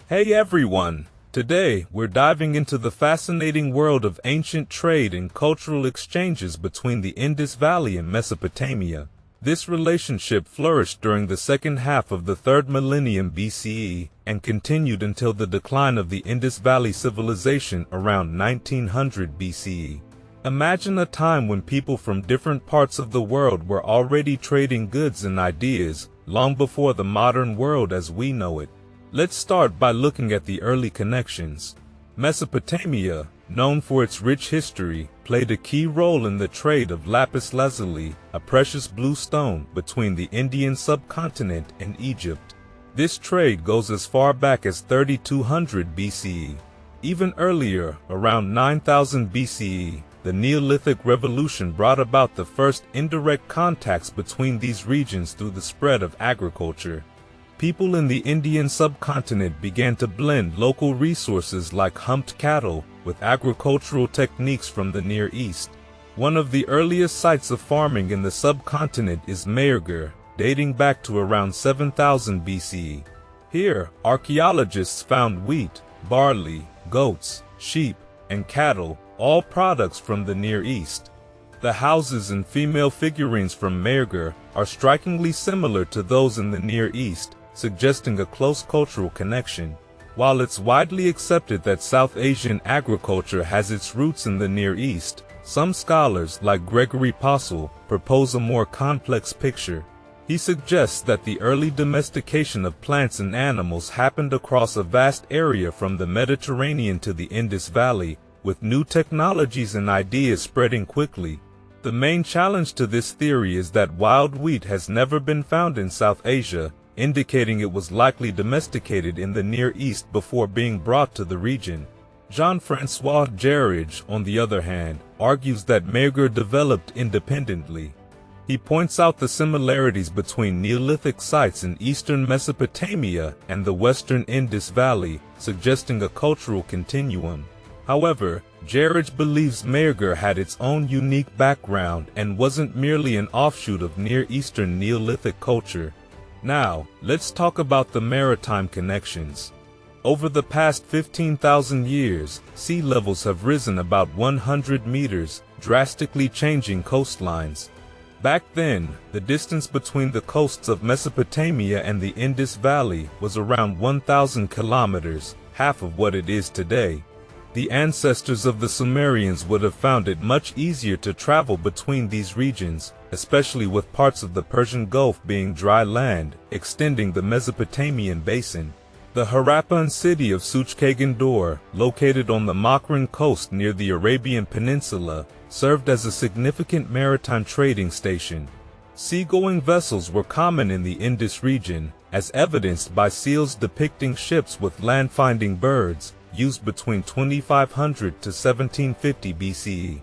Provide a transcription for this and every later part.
Hey everyone! Today, we're diving into the fascinating world of ancient trade and cultural exchanges between the Indus Valley and Mesopotamia. This relationship flourished during the second half of the 3rd millennium BCE and continued until the decline of the Indus Valley civilization around 1900 BCE. Imagine a time when people from different parts of the world were already trading goods and ideas, long before the modern world as we know it. Let's start by looking at the early connections. Mesopotamia, known for its rich history, played a key role in the trade of lapis lazuli, a precious blue stone, between the Indian subcontinent and Egypt. This trade goes as far back as 3200 BCE. Even earlier, around 9000 BCE, the Neolithic Revolution brought about the first indirect contacts between these regions through the spread of agriculture. People in the Indian subcontinent began to blend local resources like humped cattle with agricultural techniques from the Near East. One of the earliest sites of farming in the subcontinent is Mehrgar, dating back to around 7000 BCE. Here, archaeologists found wheat, barley, goats, sheep, and cattle, all products from the Near East. The houses and female figurines from Mehrgar are strikingly similar to those in the Near East, suggesting a close cultural connection. While it's widely accepted that South Asian agriculture has its roots in the Near East, some scholars, like Gregory Possehl, propose a more complex picture. He suggests that the early domestication of plants and animals happened across a vast area from the Mediterranean to the Indus Valley, with new technologies and ideas spreading quickly. The main challenge to this theory is that wild wheat has never been found in South Asia, indicating it was likely domesticated in the Near East before being brought to the region. Jean-Francois Gerrage, on the other hand, argues that Mehrgar developed independently. He points out the similarities between Neolithic sites in eastern Mesopotamia and the western Indus Valley, suggesting a cultural continuum. However, Gerrage believes Mehrgar had its own unique background and wasn't merely an offshoot of Near Eastern Neolithic culture. Now, let's talk about the maritime connections. Over the past 15,000 years, sea levels have risen about 100 meters, drastically changing coastlines. Back then, the distance between the coasts of Mesopotamia and the Indus Valley was around 1,000 kilometers, half of what it is today. The ancestors of the Sumerians would have found it much easier to travel between these regions, especially with parts of the Persian Gulf being dry land, extending the Mesopotamian basin. The Harappan city of Suchkagan-Dor, located on the Makran coast near the Arabian Peninsula, served as a significant maritime trading station. Seagoing vessels were common in the Indus region, as evidenced by seals depicting ships with land-finding birds, used between 2500 to 1750 BCE.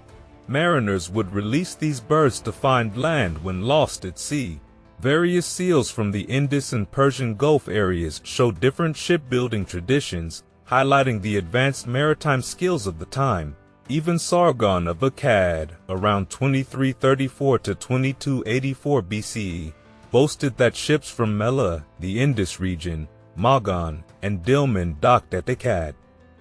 Mariners would release these birds to find land when lost at sea. Various seals from the Indus and Persian Gulf areas show different shipbuilding traditions, highlighting the advanced maritime skills of the time. Even Sargon of Akkad, around 2334 to 2284 BCE, boasted that ships from Mela, the Indus region, Magan, and Dilmun docked at Akkad.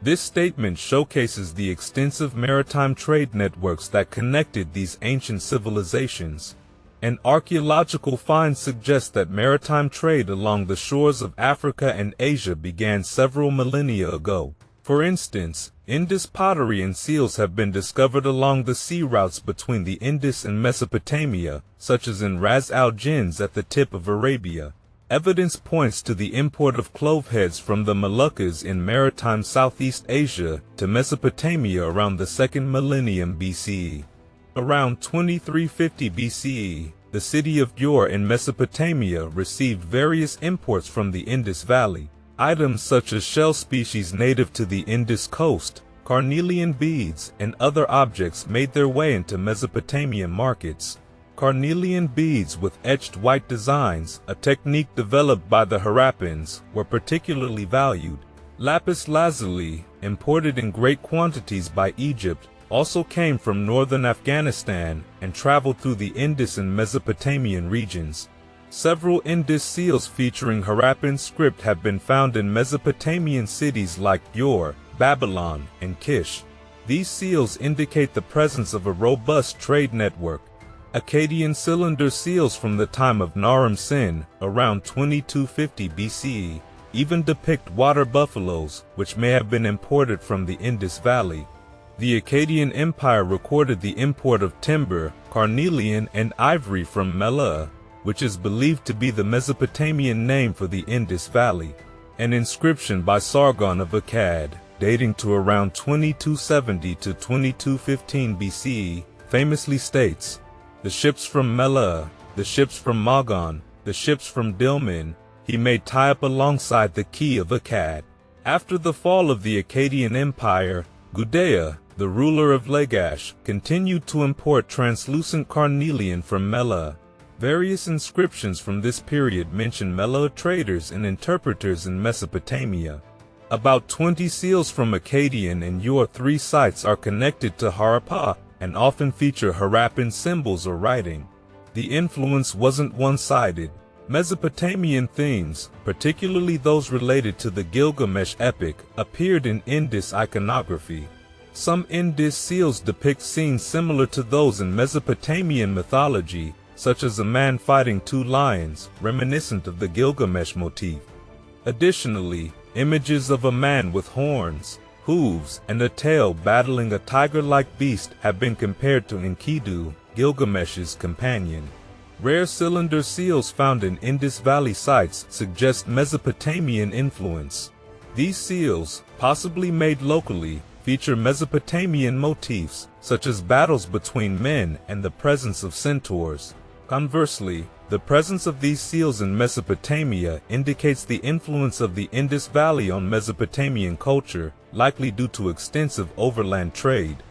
This statement showcases the extensive maritime trade networks that connected these ancient civilizations. An archaeological find suggests that maritime trade along the shores of Africa and Asia began several millennia ago. For instance, Indus pottery and seals have been discovered along the sea routes between the Indus and Mesopotamia, such as in Ras al-Jinns at the tip of Arabia. Evidence points to the import of clove heads from the Moluccas in maritime Southeast Asia to Mesopotamia around the 2nd millennium BCE. Around 2350 BCE, the city of Ur in Mesopotamia received various imports from the Indus Valley. Items such as shell species native to the Indus coast, carnelian beads, and other objects made their way into Mesopotamian markets. Carnelian beads with etched white designs, a technique developed by the Harappans, were particularly valued. Lapis lazuli, imported in great quantities by Egypt, also came from northern Afghanistan and traveled through the Indus and Mesopotamian regions. Several Indus seals featuring Harappan script have been found in Mesopotamian cities like Ur, Babylon, and Kish. These seals indicate the presence of a robust trade network. Akkadian cylinder seals from the time of Naram Sin, around 2250 BCE, even depict water buffaloes, which may have been imported from the Indus Valley. The Akkadian Empire recorded the import of timber, carnelian, and ivory from Mela, which is believed to be the Mesopotamian name for the Indus Valley. An inscription by Sargon of Akkad, dating to around 2270 to 2215 BCE, famously states, "The ships from Mela, the ships from Magan, the ships from Dilmun, he made tie up alongside the key of Akkad." After the fall of the Akkadian Empire, Gudea, the ruler of Lagash, continued to import translucent carnelian from Mela. Various inscriptions from this period mention Mela traders and interpreters in Mesopotamia. About 20 seals from Akkadian and Ur-3 sites are connected to Harappa and often feature Harappan symbols or writing. The influence wasn't one-sided. Mesopotamian themes, particularly those related to the Gilgamesh epic, appeared in Indus iconography. Some Indus seals depict scenes similar to those in Mesopotamian mythology, such as a man fighting two lions, reminiscent of the Gilgamesh motif. Additionally, images of a man with horns, hooves, and a tail battling a tiger-like beast have been compared to Enkidu, Gilgamesh's companion. Rare cylinder seals found in Indus Valley sites suggest Mesopotamian influence. These seals, possibly made locally, feature Mesopotamian motifs, such as battles between men and the presence of centaurs. Conversely, the presence of these seals in Mesopotamia indicates the influence of the Indus Valley on Mesopotamian culture, likely due to extensive overland trade.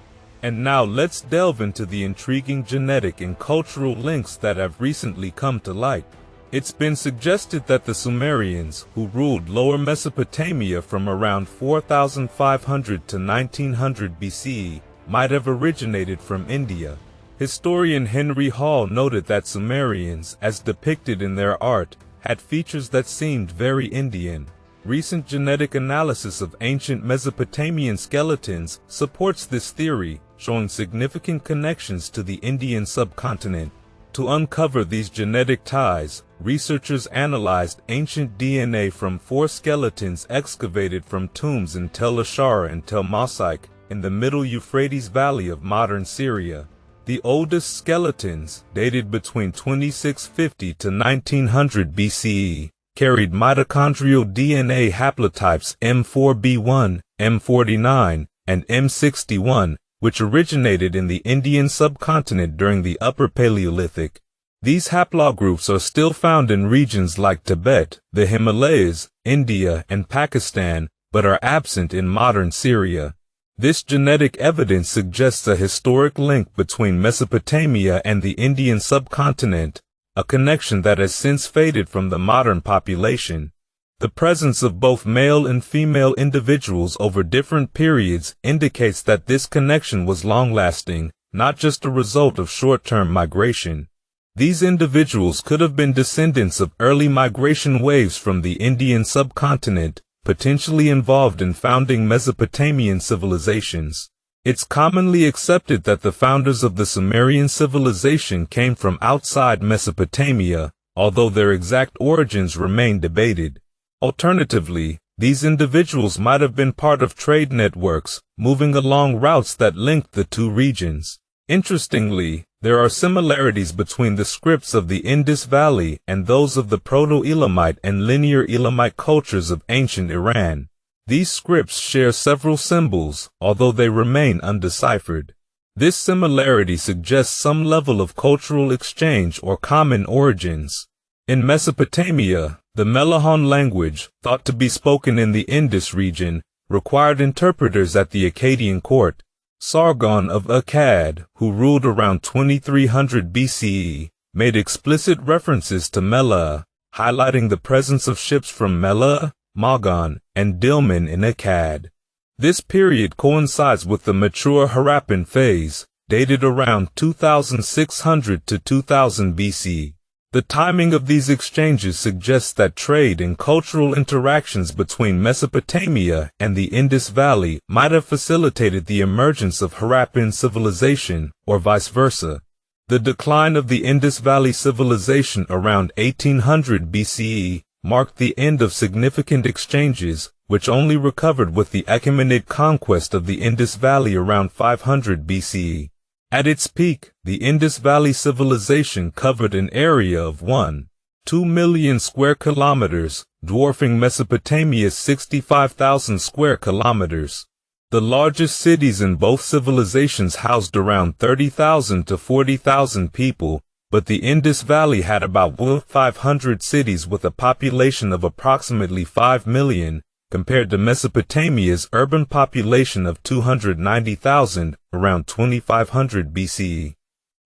And now let's delve into the intriguing genetic and cultural links that have recently come to light. It's been suggested that the Sumerians, who ruled Lower Mesopotamia from around 4500 to 1900 BCE, might have originated from India. Historian Henry Hall noted that Sumerians, as depicted in their art, had features that seemed very Indian. Recent genetic analysis of ancient Mesopotamian skeletons supports this theory, showing significant connections to the Indian subcontinent. To uncover these genetic ties, researchers analyzed ancient DNA from 4 skeletons excavated from tombs in Tel Ashar and Tel Mosaic in the Middle Euphrates Valley of modern Syria. The oldest skeletons, dated between 2650 to 1900 BCE, carried mitochondrial DNA haplotypes M4B1, M49, and M61, which originated in the Indian subcontinent during the Upper Paleolithic. These haplogroups are still found in regions like Tibet, the Himalayas, India, and Pakistan, but are absent in modern Syria. This genetic evidence suggests a historic link between Mesopotamia and the Indian subcontinent, a connection that has since faded from the modern population. The presence of both male and female individuals over different periods indicates that this connection was long-lasting, not just a result of short-term migration. These individuals could have been descendants of early migration waves from the Indian subcontinent, potentially involved in founding Mesopotamian civilizations. It's commonly accepted that the founders of the Sumerian civilization came from outside Mesopotamia, although their exact origins remain debated. Alternatively, these individuals might have been part of trade networks, moving along routes that linked the two regions. Interestingly, there are similarities between the scripts of the Indus Valley and those of the Proto-Elamite and Linear Elamite cultures of ancient Iran. These scripts share several symbols, although they remain undeciphered. This similarity suggests some level of cultural exchange or common origins. In Mesopotamia, the Melahon language, thought to be spoken in the Indus region, required interpreters at the Akkadian court. Sargon of Akkad, who ruled around 2300 BCE, made explicit references to Mela, highlighting the presence of ships from Mela, Magan, and Dilmun in Akkad. This period coincides with the mature Harappan phase, dated around 2600 to 2000 BC. The timing of these exchanges suggests that trade and cultural interactions between Mesopotamia and the Indus Valley might have facilitated the emergence of Harappan civilization, or vice versa. The decline of the Indus Valley civilization around 1800 BCE marked the end of significant exchanges, which only recovered with the Achaemenid conquest of the Indus Valley around 500 BCE. At its peak, the Indus Valley civilization covered an area of 1.2 million square kilometers, dwarfing Mesopotamia's 65,000 square kilometers. The largest cities in both civilizations housed around 30,000 to 40,000 people, but the Indus Valley had about 500 cities with a population of approximately 5 million, compared to Mesopotamia's urban population of 290,000, around 2500 BCE.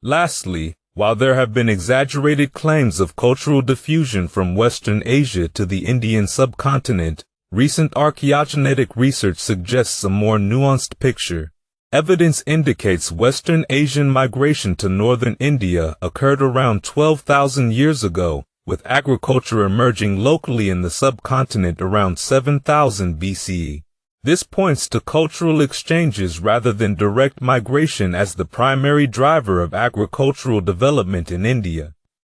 Lastly, while there have been exaggerated claims of cultural diffusion from Western Asia to the Indian subcontinent, recent archaeogenetic research suggests a more nuanced picture. Evidence indicates Western Asian migration to northern India occurred around 12,000 years ago, with agriculture emerging locally in the subcontinent around 7000 BCE. This points to cultural exchanges rather than direct migration as the primary driver of agricultural development in India.